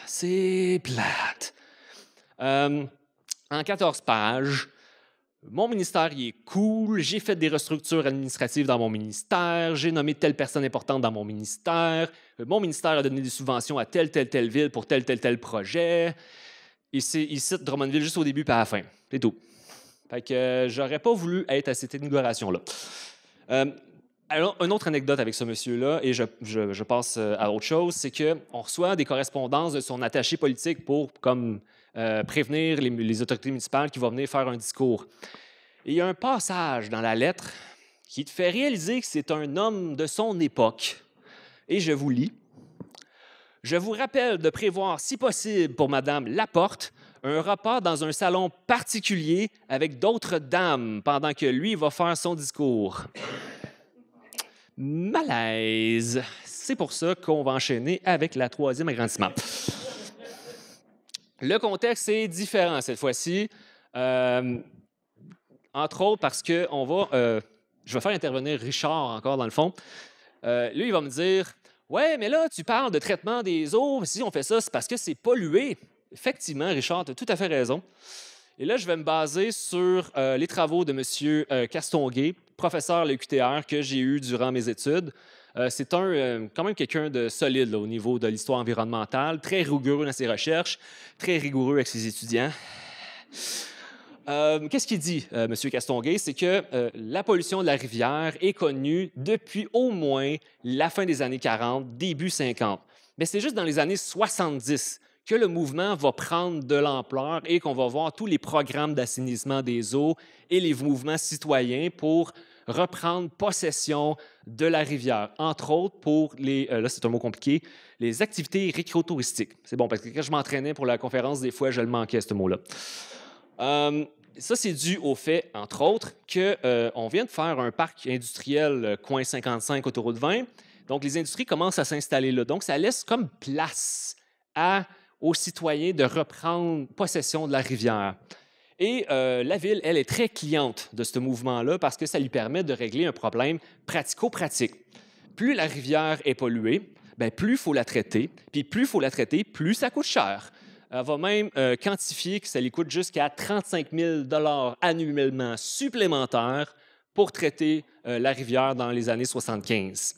C'est plate. En 14 pages, mon ministère, il est cool. J'ai fait des restructures administratives dans mon ministère. J'ai nommé telle personne importante dans mon ministère. Mon ministère a donné des subventions à telle ville pour tel projet. Et il cite Drummondville juste au début et à la fin. C'est tout. Fait que j'aurais pas voulu être à cette inauguration-là. Alors, une autre anecdote avec ce monsieur-là, et je passe à autre chose, c'est qu'on reçoit des correspondances de son attaché politique pour prévenir les autorités municipales qui vont venir faire un discours. Et il y a un passage dans la lettre qui te fait réaliser que c'est un homme de son époque. Et je vous lis. « Je vous rappelle de prévoir, si possible, pour Madame Laporte, un repas dans un salon particulier avec d'autres dames pendant que lui va faire son discours. » Malaise. C'est pour ça qu'on va enchaîner avec la 3e agrandissement. Le contexte est différent cette fois-ci, entre autres parce que je vais faire intervenir Richard encore dans le fond. Lui, il va me dire « Ouais, mais là, tu parles de traitement des eaux. Si on fait ça, c'est parce que c'est pollué. » Effectivement, Richard, tu as tout à fait raison. Et là, je vais me baser sur les travaux de M. Castonguay, professeur à l'UQTR que j'ai eu durant mes études. C'est quand même quelqu'un de solide là, au niveau de l'histoire environnementale, très rigoureux dans ses recherches, très rigoureux avec ses étudiants. Qu'est-ce qu'il dit, M. Castonguay? C'est que la pollution de la rivière est connue depuis au moins la fin des années 40, début 50. Mais c'est juste dans les années 70 que le mouvement va prendre de l'ampleur et qu'on va voir tous les programmes d'assainissement des eaux et les mouvements citoyens pour reprendre possession de la rivière, entre autres pour les, là c'est un mot compliqué, les activités récréotouristiques. C'est bon, parce que quand je m'entraînais pour la conférence, des fois, je le manquais, ce mot-là. Ça, c'est dû au fait, entre autres, qu'on vient de faire un parc industriel coin 55, autoroute 20. Donc, les industries commencent à s'installer là. Donc, ça laisse comme place aux citoyens de reprendre possession de la rivière. Et la ville, elle, est très cliente de ce mouvement-là parce que ça lui permet de régler un problème pratico-pratique. Plus la rivière est polluée, bien, plus il faut la traiter. Puis plus il faut la traiter, plus ça coûte cher. Elle va même quantifier que ça lui coûte jusqu'à 35 000 $ annuellement supplémentaires pour traiter la rivière dans les années 75.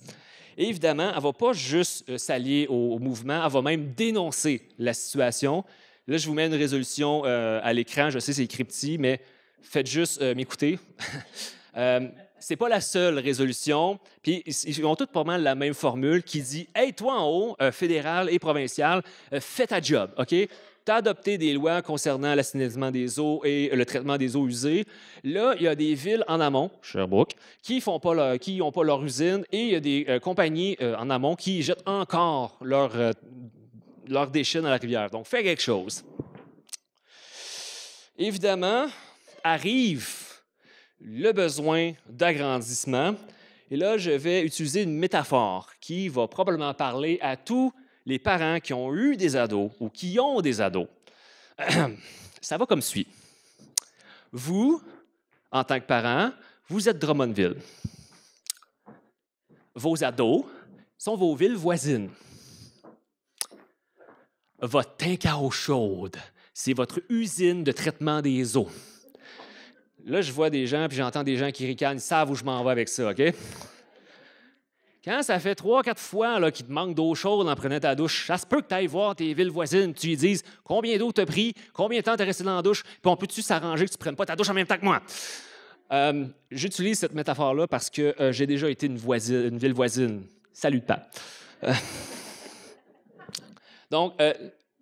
Et évidemment, elle ne va pas juste s'allier au mouvement, elle va même dénoncer la situation. Là, je vous mets une résolution à l'écran. Je sais, c'est écrit petit, mais faites juste m'écouter. C'est pas la seule résolution. Puis, ils ont toutes pas mal la même formule qui dit « Hey, toi en haut, fédéral et provincial, fais ta job, OK? Tu as adopté des lois concernant l'assainissement des eaux et le traitement des eaux usées. Là, il y a des villes en amont, Sherbrooke, qui n'ont pas leur usine et il y a des compagnies en amont qui jettent encore leurs déchets dans la rivière. Donc, fais quelque chose. » Évidemment, arrive le besoin d'agrandissement. Et là, je vais utiliser une métaphore qui va probablement parler à tous les parents qui ont eu des ados ou qui ont des ados. Ça va comme suit. Vous, en tant que parent, vous êtes Drummondville. Vos ados sont vos villes voisines. Votre tank à eau chaude, c'est votre usine de traitement des eaux. Là, je vois des gens, puis j'entends des gens qui ricanent, ils savent où je m'en vais avec ça, OK? Quand ça fait 3-4 fois là, qu'il te manque d'eau chaude en prenant ta douche, ça se peut que tu ailles voir tes villes voisines, tu lui dises combien d'eau tu as pris, combien de temps tu es resté dans la douche, puis on peut-tu s'arranger que tu ne prennes pas ta douche en même temps que moi? J'utilise cette métaphore-là parce que j'ai déjà été une ville voisine. Salut, Pat. Donc,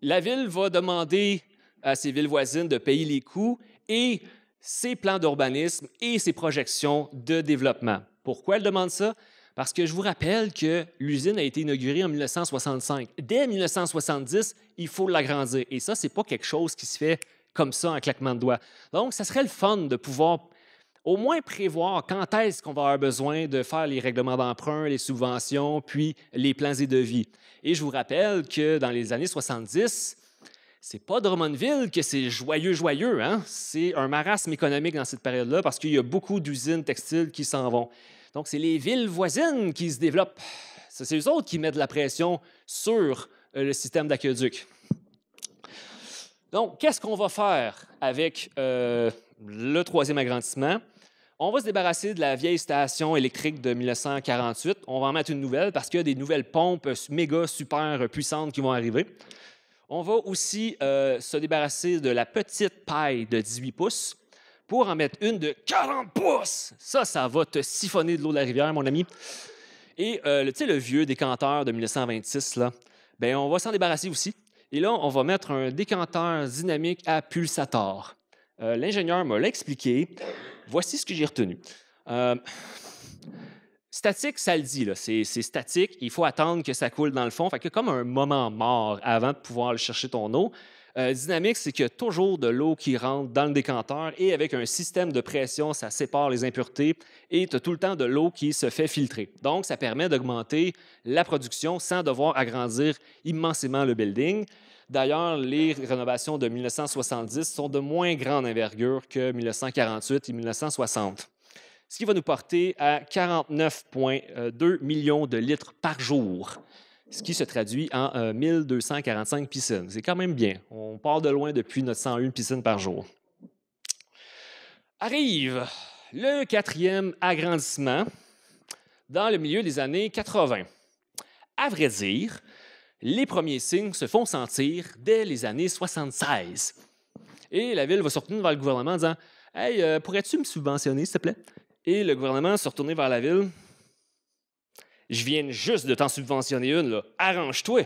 la ville va demander à ses villes voisines de payer les coûts et ses plans d'urbanisme et ses projections de développement. Pourquoi elle demande ça? Parce que je vous rappelle que l'usine a été inaugurée en 1965. Dès 1970, il faut l'agrandir. Et ça, ce n'est pas quelque chose qui se fait comme ça en claquement de doigts. Donc, ça serait le fun de pouvoir au moins prévoir quand est-ce qu'on va avoir besoin de faire les règlements d'emprunt, les subventions, puis les plans et devis. Et je vous rappelle que dans les années 70, c'est pas Drummondville que c'est joyeux, hein? C'est un marasme économique dans cette période-là parce qu'il y a beaucoup d'usines textiles qui s'en vont. Donc, c'est les villes voisines qui se développent. C'est eux autres qui mettent de la pression sur le système d'aqueduc. Donc, qu'est-ce qu'on va faire avec le troisième agrandissement? On va se débarrasser de la vieille station électrique de 1948. On va en mettre une nouvelle parce qu'il y a des nouvelles pompes méga super puissantes qui vont arriver. On va aussi se débarrasser de la petite paille de 18 pouces pour en mettre une de 40 pouces. Ça va te siphonner de l'eau de la rivière, mon ami. Et tu sais, le vieux décanteur de 1926, là, bien, on va s'en débarrasser aussi. Et là, on va mettre un décanteur dynamique à pulsator. L'ingénieur me l'a expliqué. Voici ce que j'ai retenu. Statique, ça le dit, là. C'est statique. Il faut attendre que ça coule dans le fond. Fait qu'il y a comme un moment mort avant de pouvoir aller chercher ton eau. Dynamique, c'est qu'il y a toujours de l'eau qui rentre dans le décanteur et avec un système de pression, ça sépare les impuretés et tu as tout le temps de l'eau qui se fait filtrer. Donc, ça permet d'augmenter la production sans devoir agrandir immensément le building. D'ailleurs, les rénovations de 1970 sont de moins grande envergure que 1948 et 1960. Ce qui va nous porter à 49,2 millions de litres par jour, ce qui se traduit en 1245 piscines. C'est quand même bien. On part de loin depuis notre 101 piscines par jour. Arrive le quatrième agrandissement dans le milieu des années 80. À vrai dire, les premiers signes se font sentir dès les années 76. Et la ville va se retourner vers le gouvernement en disant « Hey, pourrais-tu me subventionner, s'il te plaît? » Et le gouvernement se retourner vers la ville. « Je viens juste de t'en subventionner une, là. Arrange-toi! »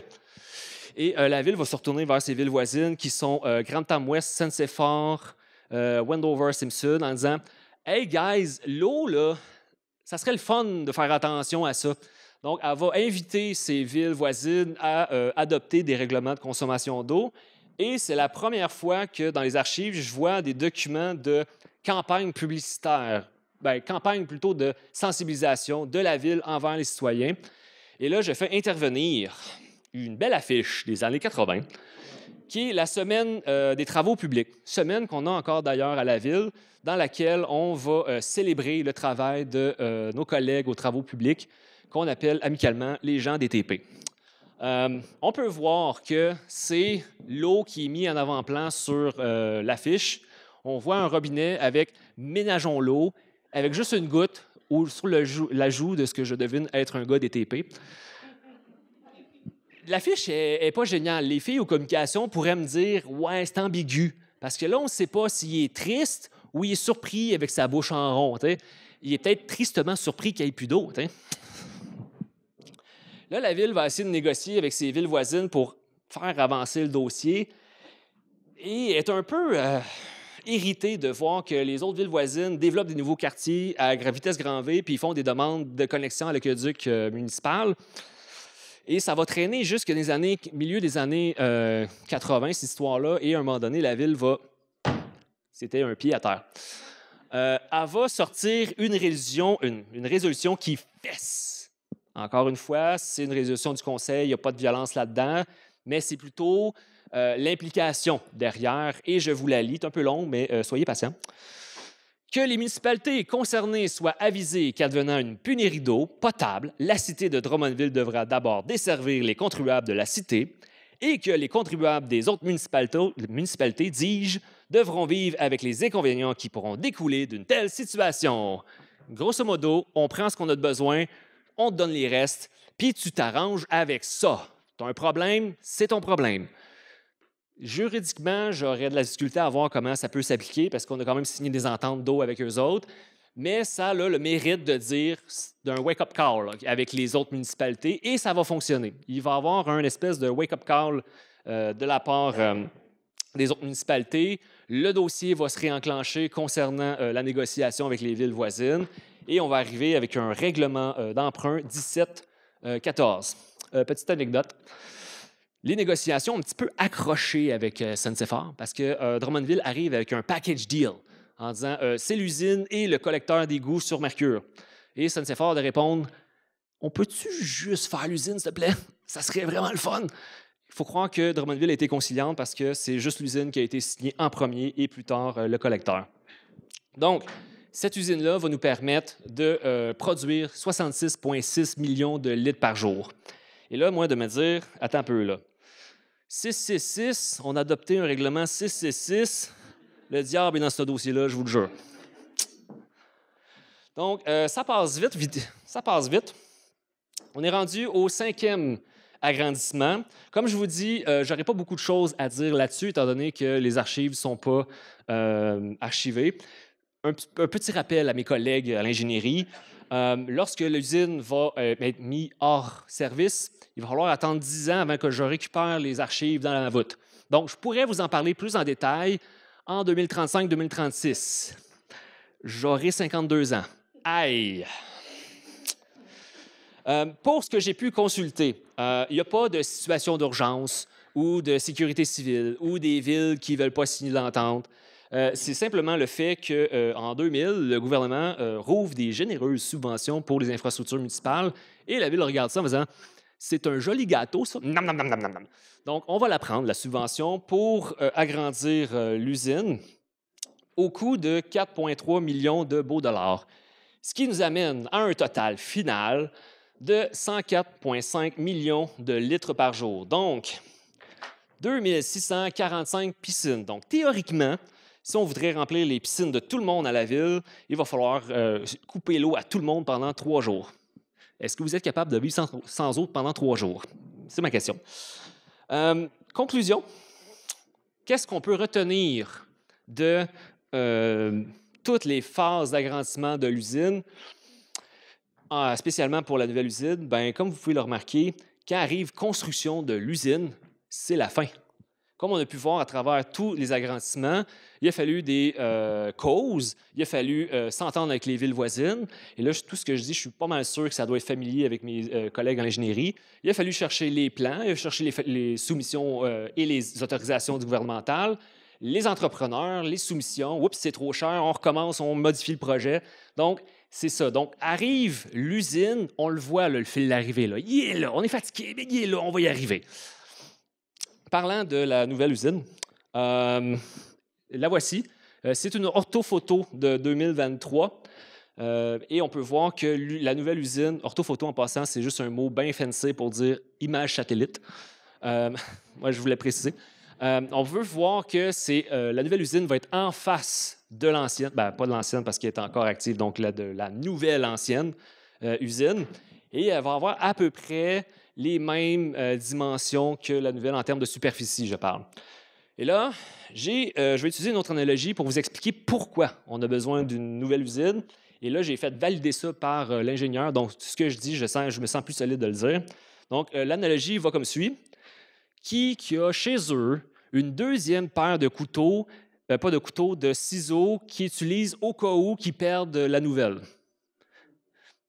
Et la ville va se retourner vers ses villes voisines qui sont Grantham-Ouest, Saint-Séphore, Wendover-Simpson en disant « Hey, guys, l'eau, là, ça serait le fun de faire attention à ça. » Donc, elle va inviter ses villes voisines à adopter des règlements de consommation d'eau. Et c'est la première fois que dans les archives, je vois des documents de campagne publicitaire, campagne plutôt de sensibilisation de la ville envers les citoyens. Et là, je fais intervenir une belle affiche des années 80, qui est la semaine des travaux publics, semaine qu'on a encore d'ailleurs à la ville, dans laquelle on va célébrer le travail de nos collègues aux travaux publics, qu'on appelle amicalement les gens des TP. On peut voir que c'est l'eau qui est mise en avant-plan sur l'affiche. On voit un robinet avec « Ménageons l'eau », avec juste une goutte ou sur la joue de ce que je devine être un gars des TP. L'affiche n'est pas géniale. Les filles aux communications pourraient me dire « Ouais, c'est ambigu », parce que là, on ne sait pas s'il est triste ou il est surpris avec sa bouche en rond. T'sais. Il est peut-être tristement surpris qu'il n'y ait plus d'eau. Là, la ville va essayer de négocier avec ses villes voisines pour faire avancer le dossier et est un peu irritée de voir que les autres villes voisines développent des nouveaux quartiers à vitesse grand V puis ils font des demandes de connexion à l'aqueduc municipal. Et ça va traîner jusqu'au milieu des années 80, cette histoire-là, et à un moment donné, la ville va... C'était un pied à terre. Elle va sortir une résolution qui fesse. Encore une fois, c'est une résolution du Conseil, il n'y a pas de violence là-dedans, mais c'est plutôt l'implication derrière, et je vous la lis, c'est un peu long, mais soyez patients. Que les municipalités concernées soient avisées qu'advenant une pénurie d'eau potable, la cité de Drummondville devra d'abord desservir les contribuables de la cité et que les contribuables des autres municipalités, dis-je, devront vivre avec les inconvénients qui pourront découler d'une telle situation. Grosso modo, on prend ce qu'on a de besoin, on te donne les restes, puis tu t'arranges avec ça. Tu as un problème, c'est ton problème. Juridiquement, j'aurais de la difficulté à voir comment ça peut s'appliquer parce qu'on a quand même signé des ententes d'eau avec eux autres, mais ça a le mérite de dire d'un wake-up call là, avec les autres municipalités et ça va fonctionner. Il va y avoir un espèce de wake-up call de la part des autres municipalités. Le dossier va se réenclencher concernant la négociation avec les villes voisines et on va arriver avec un règlement d'emprunt 17-14. Petite anecdote. Les négociations ont un petit peu accroché avec Saint-Séphore parce que Drummondville arrive avec un package deal en disant c'est l'usine et le collecteur d'égouts sur Mercure. Et Saint-Séphore de répondre on peut-tu juste faire l'usine, s'il te plaît? Ça serait vraiment le fun. Il faut croire que Drummondville a été conciliante parce que c'est juste l'usine qui a été signée en premier et plus tard le collecteur. Donc, cette usine-là va nous permettre de produire 66,6 millions de litres par jour. Et là, moi, de me dire, attends un peu, là. 666, on a adopté un règlement 666. Le diable est dans ce dossier-là, je vous le jure. Donc, ça passe vite. Ça passe vite. On est rendu au 5e agrandissement. Comme je vous dis, je n'aurai pas beaucoup de choses à dire là-dessus, étant donné que les archives ne sont pas archivées. Un petit rappel à mes collègues à l'ingénierie. Lorsque l'usine va être mise hors service, il va falloir attendre 10 ans avant que je récupère les archives dans la voûte. Donc, je pourrais vous en parler plus en détail en 2035-2036. J'aurai 52 ans. Aïe! Pour ce que j'ai pu consulter, il n'y a pas de situation d'urgence ou de sécurité civile ou des villes qui ne veulent pas signer l'entente. C'est simplement le fait qu'en 2000, le gouvernement rouvre des généreuses subventions pour les infrastructures municipales et la ville regarde ça en disant « c'est un joli gâteau, ça. Nam, nam, nam, nam, nam. » Donc, on va la prendre, la subvention, pour agrandir l'usine au coût de 4,3 millions de beaux dollars, ce qui nous amène à un total final de 104,5 millions de litres par jour. Donc, 2645 piscines. Donc, théoriquement, si on voudrait remplir les piscines de tout le monde à la ville, il va falloir couper l'eau à tout le monde pendant 3 jours. Est-ce que vous êtes capable de vivre sans eau pendant 3 jours? C'est ma question. Conclusion. Qu'est-ce qu'on peut retenir de toutes les phases d'agrandissement de l'usine, spécialement pour la nouvelle usine, ben, comme vous pouvez le remarquer, quand arrive construction de l'usine, c'est la fin. Comme on a pu voir à travers tous les agrandissements, il a fallu des causes, il a fallu s'entendre avec les villes voisines. Et là, tout ce que je dis, je suis pas mal sûr que ça doit être familier avec mes collègues en ingénierie. Il a fallu chercher les plans, il a fallu chercher les soumissions et les autorisations gouvernementales, les entrepreneurs, les soumissions. Oups, c'est trop cher, on recommence, on modifie le projet. Donc, c'est ça. Donc, arrive l'usine, on le voit, là, le fil d'arrivée. Il est là, on est fatigué, mais il est là, on va y arriver. Parlant de la nouvelle usine, la voici. C'est une orthophoto de 2023. Et on peut voir que la nouvelle usine, orthophoto en passant, c'est juste un mot bien fancy pour dire image satellite. Moi, je voulais préciser. On veut voir que la nouvelle usine va être en face de l'ancienne, pas de l'ancienne parce qu'elle est encore active, donc de la nouvelle ancienne usine. Et elle va avoir à peu près les mêmes dimensions que la nouvelle en termes de superficie, je parle. Et là, je vais utiliser une autre analogie pour vous expliquer pourquoi on a besoin d'une nouvelle usine. Et là, j'ai fait valider ça par l'ingénieur. Donc, ce que je dis, je me sens plus solide de le dire. Donc, l'analogie va comme suit. Qui a chez eux une deuxième paire de couteaux, pas de couteaux, de ciseaux qu'ils utilisent au cas où qu'ils perdent la nouvelle?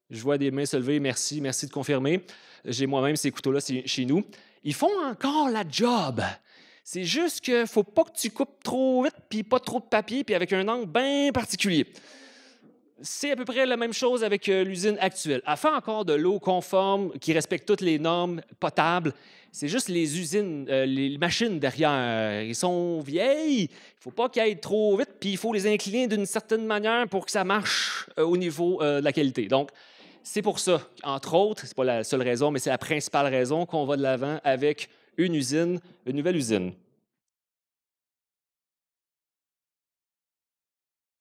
Je vois des mains se lever. Merci de confirmer. J'ai moi-même ces couteaux-là chez nous. Ils font encore la job. C'est juste qu'il ne faut pas que tu coupes trop vite, puis pas trop de papier, puis avec un angle bien particulier. C'est à peu près la même chose avec l'usine actuelle. Elle fait encore de l'eau conforme, qui respecte toutes les normes potables. C'est juste les usines, les machines derrière, ils sont vieilles. Il ne faut pas qu'elles aillent trop vite, puis il faut les incliner d'une certaine manière pour que ça marche au niveau de la qualité. Donc, c'est pour ça, entre autres, ce n'est pas la seule raison, mais c'est la principale raison qu'on va de l'avant avec une nouvelle usine.